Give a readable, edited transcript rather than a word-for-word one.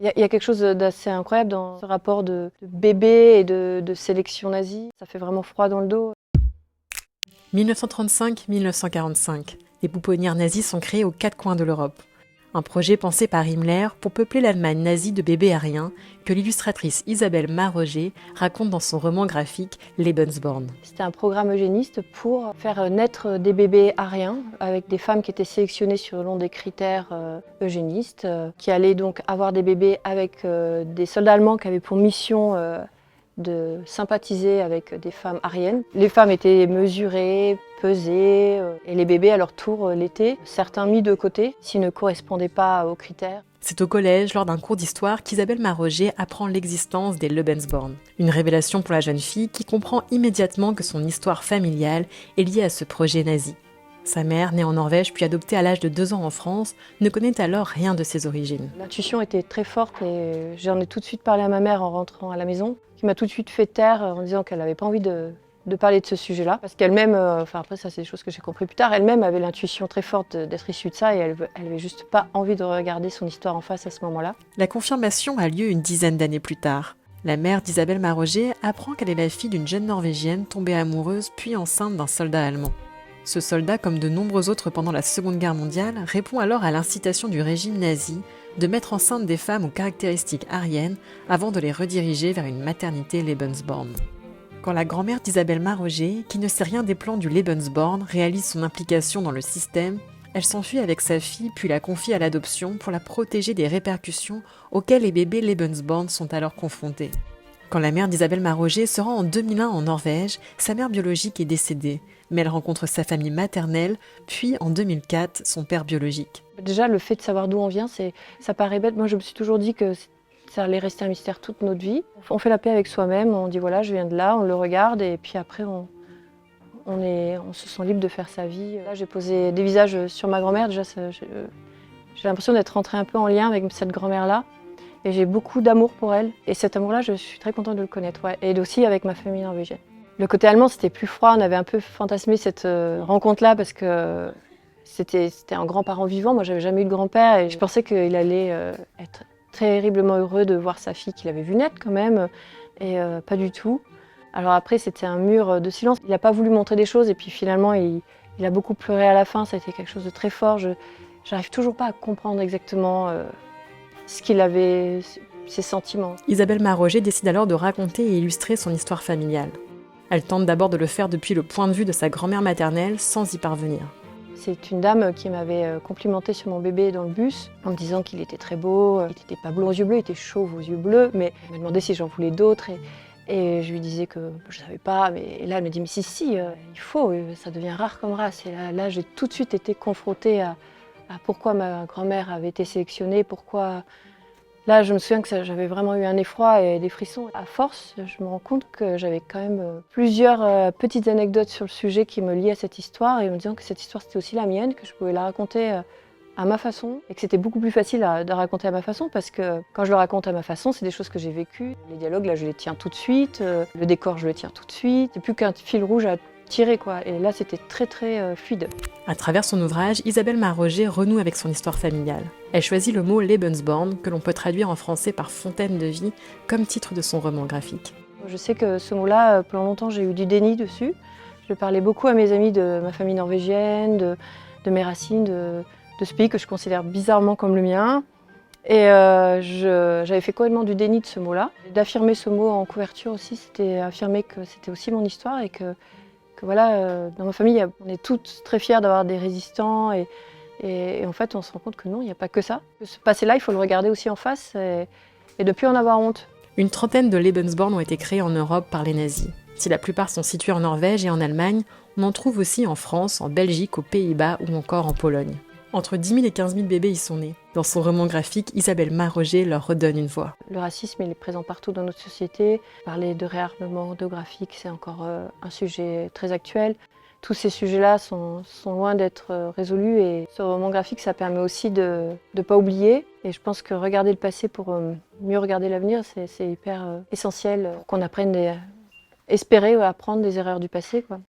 Il y a quelque chose d'assez incroyable dans ce rapport de bébé et de sélection nazie. Ça fait vraiment froid dans le dos. 1935-1945, les pouponnières nazies sont créées aux quatre coins de l'Europe. Un projet pensé par Himmler pour peupler l'Allemagne nazie de bébés aryens que l'illustratrice Isabelle Marroger raconte dans son roman graphique Lebensborn. C'était un programme eugéniste pour faire naître des bébés aryens avec des femmes qui étaient sélectionnées selon des critères eugénistes, qui allaient donc avoir des bébés avec des soldats allemands qui avaient pour mission de sympathiser avec des femmes aryennes. Les femmes étaient mesurées, pesées, et les bébés à leur tour l'étaient, certains mis de côté s'ils ne correspondaient pas aux critères. C'est au collège, lors d'un cours d'histoire, qu'Isabelle Marroger apprend l'existence des Lebensborn. Une révélation pour la jeune fille qui comprend immédiatement que son histoire familiale est liée à ce projet nazi. Sa mère, née en Norvège puis adoptée à l'âge de 2 ans en France, ne connaît alors rien de ses origines. L'intuition était très forte et j'en ai tout de suite parlé à ma mère en rentrant à la maison, qui m'a tout de suite fait taire en disant qu'elle n'avait pas envie de parler de ce sujet-là. Parce qu'elle-même, après ça c'est des choses que j'ai compris plus tard, elle-même avait l'intuition très forte d'être issue de ça et elle avait juste pas envie de regarder son histoire en face à ce moment-là. La confirmation a lieu une dizaine d'années plus tard. La mère d'Isabelle Marroger apprend qu'elle est la fille d'une jeune Norvégienne tombée amoureuse puis enceinte d'un soldat allemand. Ce soldat, comme de nombreux autres pendant la Seconde Guerre mondiale, répond alors à l'incitation du régime nazi de mettre enceinte des femmes aux caractéristiques aryennes avant de les rediriger vers une maternité Lebensborn. Quand la grand-mère d'Isabelle Marroger, qui ne sait rien des plans du Lebensborn, réalise son implication dans le système, elle s'enfuit avec sa fille puis la confie à l'adoption pour la protéger des répercussions auxquelles les bébés Lebensborn sont alors confrontés. Quand la mère d'Isabelle Marroger se rend en 2001 en Norvège, sa mère biologique est décédée, mais elle rencontre sa famille maternelle, puis en 2004, son père biologique. Déjà, le fait de savoir d'où on vient, ça paraît bête. Moi, je me suis toujours dit que ça allait rester un mystère toute notre vie. On fait la paix avec soi-même, on dit voilà, je viens de là, on le regarde et puis après, on se sent libre de faire sa vie. Là, j'ai posé des visages sur ma grand-mère. Déjà, j'ai l'impression d'être rentrée un peu en lien avec cette grand-mère-là. Et j'ai beaucoup d'amour pour elle. Et cet amour-là, je suis très contente de le connaître. Ouais. Et aussi avec ma famille norvégienne. Le côté allemand, c'était plus froid. On avait un peu fantasmé cette rencontre-là parce que c'était un grand-parent vivant. Moi, j'avais jamais eu de grand-père. Et je pensais qu'il allait être terriblement heureux de voir sa fille qu'il avait vue naître quand même. Et pas du tout. Alors après, c'était un mur de silence. Il n'a pas voulu montrer des choses. Et puis finalement, il a beaucoup pleuré à la fin. Ça a été quelque chose de très fort. J'arrive toujours pas à comprendre exactement ce qu'il avait, ses sentiments. Isabelle Marroger décide alors de raconter et illustrer son histoire familiale. Elle tente d'abord de le faire depuis le point de vue de sa grand-mère maternelle sans y parvenir. C'est une dame qui m'avait complimenté sur mon bébé dans le bus en me disant qu'il était très beau, il n'était pas blond aux yeux bleus, il était chauve aux yeux bleus, mais elle me demandait si j'en voulais d'autres et je lui disais que je ne savais pas, et là elle me dit mais si, il faut, ça devient rare comme race. Et là j'ai tout de suite été confrontée à pourquoi ma grand-mère avait été sélectionnée, pourquoi... Là, je me souviens que j'avais vraiment eu un effroi et des frissons. À force, je me rends compte que j'avais quand même plusieurs petites anecdotes sur le sujet qui me liaient à cette histoire et en me disant que cette histoire c'était aussi la mienne, que je pouvais la raconter à ma façon et que c'était beaucoup plus facile de raconter à ma façon parce que quand je le raconte à ma façon, c'est des choses que j'ai vécues. Les dialogues, là, je les tiens tout de suite, le décor, je le tiens tout de suite. C'est plus qu'un fil rouge à tirer, quoi. Et là, c'était très, très fluide. À travers son ouvrage, Isabelle Marroger renoue avec son histoire familiale. Elle choisit le mot Lebensborn, que l'on peut traduire en français par fontaine de vie, comme titre de son roman graphique. Je sais que ce mot-là, pendant longtemps, j'ai eu du déni dessus. Je parlais beaucoup à mes amis de ma famille norvégienne, de mes racines, de ce pays que je considère bizarrement comme le mien. Et j'avais fait complètement du déni de ce mot-là. D'affirmer ce mot en couverture aussi, c'était affirmer que c'était aussi mon histoire et que voilà, dans ma famille, on est toutes très fiers d'avoir des résistants et en fait, on se rend compte que non, il n'y a pas que ça. Ce passé-là, il faut le regarder aussi en face et de ne plus en avoir honte. Une trentaine de Lebensborn ont été créés en Europe par les nazis. Si la plupart sont situés en Norvège et en Allemagne, on en trouve aussi en France, en Belgique, aux Pays-Bas ou encore en Pologne. Entre 10 000 et 15 000 bébés y sont nés. Dans son roman graphique, Isabelle Marroger leur redonne une voix. Le racisme, il est présent partout dans notre société. Parler de réarmement géographique, c'est encore un sujet très actuel. Tous ces sujets-là sont loin d'être résolus et ce roman graphique, ça permet aussi de ne pas oublier. Et je pense que regarder le passé pour mieux regarder l'avenir, c'est hyper essentiel pour qu'on apprenne espérer apprendre des erreurs du passé, quoi.